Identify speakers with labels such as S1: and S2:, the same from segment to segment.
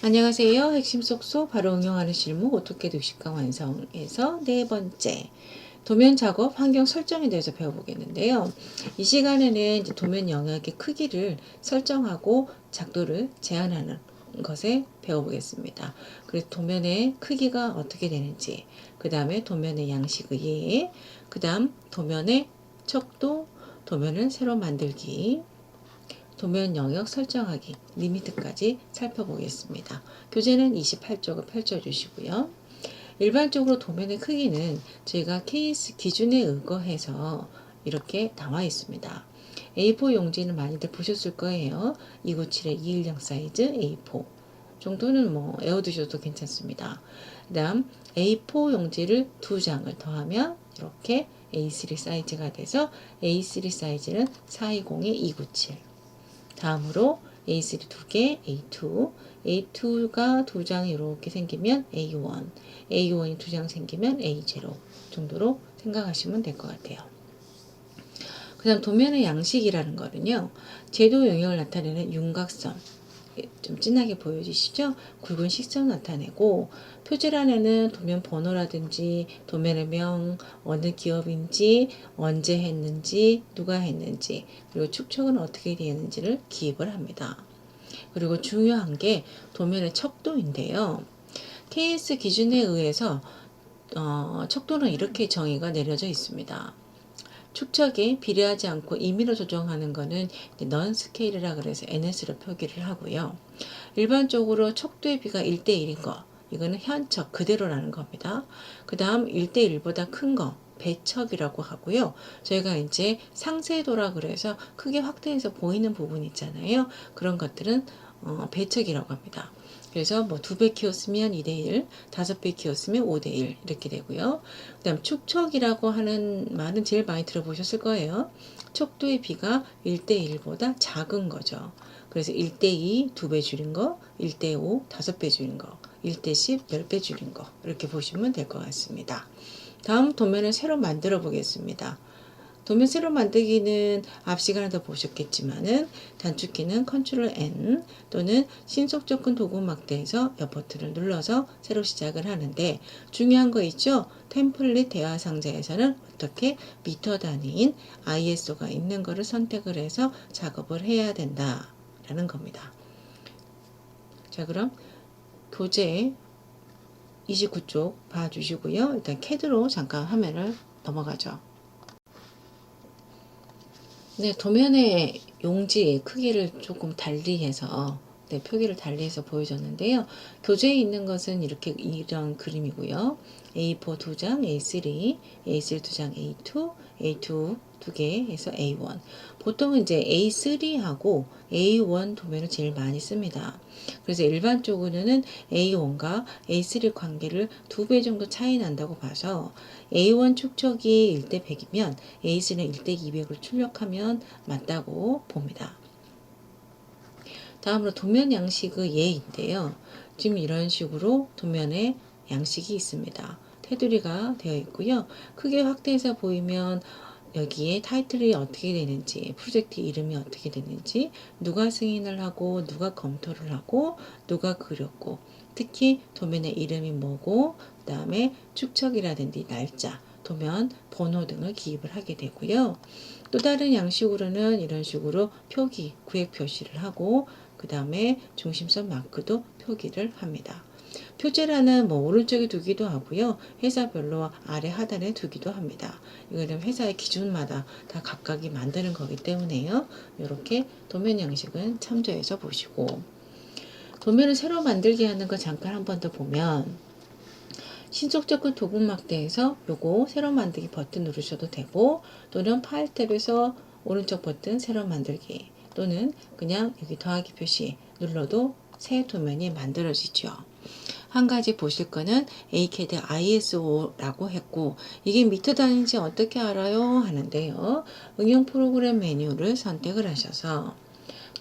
S1: 안녕하세요. 핵심 쏙쏙 바로 응용하는 실무 오토캐드 60강 완성에서 네 번째 도면 작업 환경 설정에 대해서 배워보겠는데요. 이 시간에는 이제 도면 영역의 크기를 설정하고 작도를 제한하는 것에 배워보겠습니다. 그래서 도면의 크기가 어떻게 되는지, 그 다음에 도면의 양식의 예, 그 다음 도면의 척도, 도면을 새로 만들기, 도면 영역 설정하기, 리미트까지 살펴보겠습니다. 교재는 28쪽을 펼쳐주시고요. 일반적으로 도면의 크기는 저희가 케이스 기준에 의거해서 이렇게 나와 있습니다. A4 용지는 많이들 보셨을 거예요. 297의 210 사이즈 A4 정도는 뭐 외워두셔도 괜찮습니다. 그 다음 A4 용지를 2장을 더하면 이렇게 A3 사이즈가 돼서 A3 사이즈는 420의 297. 다음으로 A3 2개, A2, A2가 2장이 이렇게 생기면 A1, A1이 2장 생기면 A0 정도로 생각하시면 될 것 같아요. 그 다음 도면의 양식이라는 거는요, 제도 영역을 나타내는 윤곽선, 좀 진하게 보여지시죠? 굵은 식선 나타내고, 표지란에는 도면 번호라든지 도면의 명, 어느 기업인지, 언제 했는지, 누가 했는지, 그리고 축척은 어떻게 되었는지를 기입을 합니다. 그리고 중요한 게 도면의 척도인데요. KS 기준에 의해서 척도는 이렇게 정의가 내려져 있습니다. 축척에 비례하지 않고 임의로 조정하는 것은 넌 스케일이라 그래서 NS로 표기를 하고요. 일반적으로 척도의 비가 1대1인 거, 이거는 현척 그대로라는 겁니다. 그 다음 1대1보다 큰 거, 배척이라고 하고요. 저희가 이제 상세도라 그래서 크게 확대해서 보이는 부분 있잖아요. 그런 것들은 배척이라고 합니다. 그래서 뭐 2배 키웠으면 2대1, 5배 키웠으면 5대1 이렇게 되고요. 그 다음 축척이라고 하는 말은 제일 많이 들어보셨을 거예요. 척도의 비가 1대1보다 작은 거죠. 그래서 1대2 2배 줄인 거, 1대5 5배 줄인 거, 1대10 10배 줄인 거 이렇게 보시면 될 것 같습니다. 다음 도면을 새로 만들어 보겠습니다. 도면 새로 만들기는 앞 시간에도 보셨겠지만은 단축키는 Ctrl N 또는 신속 접근 도구 막대에서 옆 버튼을 눌러서 새로 시작을 하는데, 중요한 거 있죠? 템플릿 대화 상자에서는 어떻게 미터 단위인 ISO가 있는 거를 선택을 해서 작업을 해야 된다라는 겁니다. 자, 그럼 교재 29쪽 봐주시고요. 일단 CAD로 잠깐 화면을 넘어가죠. 네, 도면의 용지 크기를 조금 달리해서 표기를 달리해서 보여줬는데요. 교재에 있는 것은 이렇게 이런 그림이고요. A4 2장, A3, A3 2장, A2, A2 2개 해서 A1. 보통은 이제 A3하고 A1 도면을 제일 많이 씁니다. 그래서 일반적으로는 A1과 A3 관계를 2배 정도 차이 난다고 봐서 A1 축척이 1대 100이면 A3는 1대 200을 출력하면 맞다고 봅니다. 다음으로 도면 양식의 예인데요. 지금 이런 식으로 도면에 양식이 있습니다. 테두리가 되어 있고요. 크게 확대해서 보이면 여기에 타이틀이 어떻게 되는지, 프로젝트 이름이 어떻게 되는지, 누가 승인을 하고, 누가 검토를 하고, 누가 그렸고, 특히 도면의 이름이 뭐고, 그 다음에 축척이라든지 날짜, 도면 번호 등을 기입을 하게 되고요. 또 다른 양식으로는 이런 식으로 표기, 구획 표시를 하고, 그 다음에 중심선 마크도 표기를 합니다. 표제란은 뭐 오른쪽에 두기도 하고요. 회사별로 아래 하단에 두기도 합니다. 이거는 회사의 기준마다 다 각각이 만드는 거기 때문에요. 이렇게 도면 양식은 참조해서 보시고, 도면을 새로 만들게 하는 거 잠깐 한 번 더 보면, 신속 접근 도구 막대에서 요거 새로 만들기 버튼 누르셔도 되고, 또는 파일 탭에서 오른쪽 버튼 새로 만들기, 또는 그냥 여기 더하기 표시 눌러도 새 도면이 만들어지죠. 한 가지 보실 거는 ACAD ISO라고 했고, 이게 미터 단위인지 어떻게 알아요? 하는데요. 응용 프로그램 메뉴를 선택을 하셔서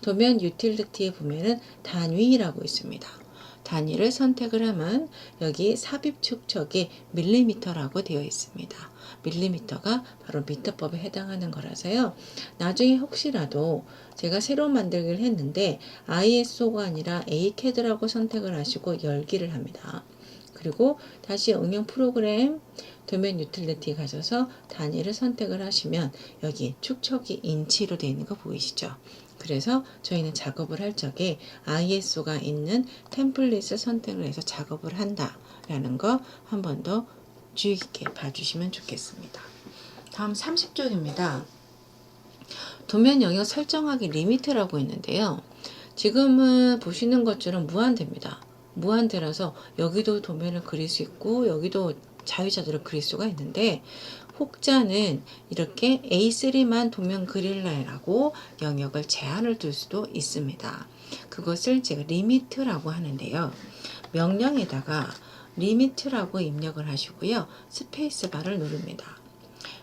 S1: 도면 유틸리티에 보면은 단위라고 있습니다. 단위를 선택을 하면 여기 삽입 축척이 밀리미터라고 되어 있습니다. 밀리미터가 바로 미터법에 해당하는 거라서요. 나중에 혹시라도 제가 새로 만들기를 했는데 ISO가 아니라 ACAD라고 선택을 하시고 열기를 합니다. 그리고 다시 응용 프로그램 도면 유틸리티 가셔서 단위를 선택을 하시면 여기 축척이 인치로 되어 있는 거 보이시죠? 그래서 저희는 작업을 할 적에 ISO가 있는 템플릿을 선택을 해서 작업을 한다라는 거 한 번 더 주의 깊게 봐주시면 좋겠습니다. 다음 30쪽입니다. 도면 영역 설정하기 리미트라고 있는데요. 지금은 보시는 것처럼 무한대입니다. 무한대라서 여기도 도면을 그릴 수 있고 여기도 자유자재로 그릴 수가 있는데 혹자는 이렇게 A3만 도면 그릴래라고 영역을 제한을 둘 수도 있습니다. 그것을 제가 리미트라고 하는데요. 명령에다가 리미트라고 입력을 하시고요. 스페이스바를 누릅니다.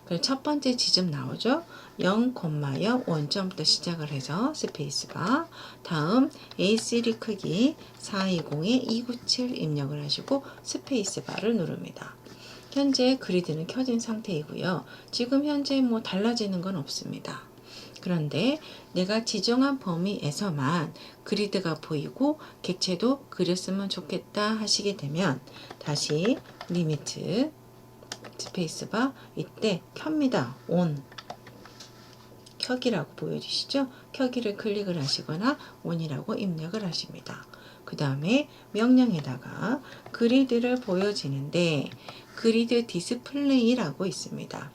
S1: 그리고 첫 번째 지점 나오죠. 0,0 원점부터 시작을 해서 스페이스바, 다음 A3 크기 420-297 입력을 하시고 스페이스바를 누릅니다. 현재 그리드는 켜진 상태이고요. 지금 현재 뭐 달라지는 건 없습니다. 그런데 내가 지정한 범위에서만 그리드가 보이고 객체도 그렸으면 좋겠다 하시게 되면 다시 리미트 스페이스바 이때 켭니다. 온 켜기라고 보여주시죠? 켜기를 클릭을 하시거나 온이라고 입력을 하십니다. 그 다음에 명령에다가 그리드를 보여지는데 그리드 디스플레이라고 있습니다.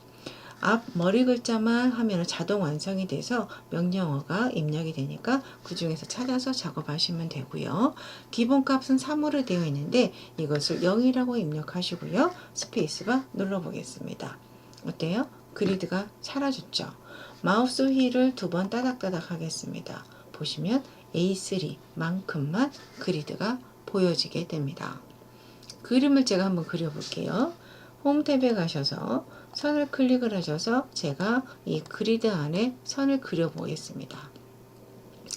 S1: 앞 머리 글자만 하면 자동 완성이 돼서 명령어가 입력이 되니까 그 중에서 찾아서 작업하시면 되고요. 기본값은 3으로 되어 있는데 이것을 0이라고 입력하시고요. 스페이스바 눌러보겠습니다. 어때요? 그리드가 사라졌죠. 마우스 휠을 2번 따닥따닥 하겠습니다. 보시면 A3만큼만 그리드가 보여지게 됩니다. 그림을 제가 한번 그려볼게요. 홈 탭에 가셔서 선을 클릭을 하셔서 제가 이 그리드 안에 선을 그려 보겠습니다.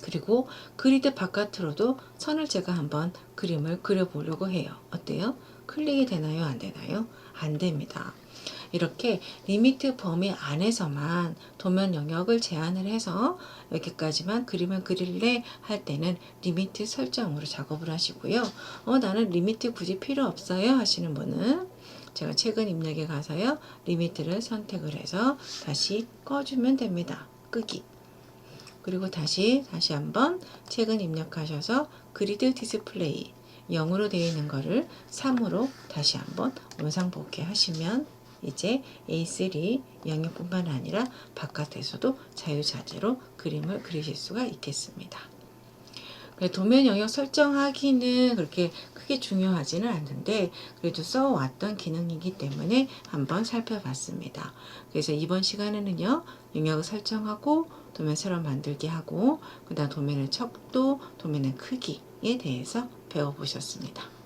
S1: 그리고 그리드 바깥으로도 선을 제가 한번 그림을 그려 보려고 해요. 어때요? 클릭이 되나요? 안 되나요? 안 됩니다. 이렇게 리미트 범위 안에서만 도면 영역을 제한을 해서 여기까지만 그림을 그릴래 할 때는 리미트 설정으로 작업을 하시고요. 나는 리미트 굳이 필요 없어요 하시는 분은 제가 최근 입력에 가서요. 리미트를 선택을 해서 다시 꺼주면 됩니다. 끄기. 그리고 다시 한번 최근 입력하셔서 그리드 디스플레이 0으로 되어 있는 거를 3으로 다시 한번 원상복귀 하시면 이제 A3 영역뿐만 아니라 바깥에서도 자유자재로 그림을 그리실 수가 있겠습니다. 도면 영역 설정하기는 그렇게 크게 중요하지는 않는데 그래도 써왔던 기능이기 때문에 한번 살펴봤습니다. 그래서 이번 시간에는요. 영역을 설정하고 도면 새로 만들기 하고 그 다음 도면의 척도, 도면의 크기에 대해서 배워보셨습니다.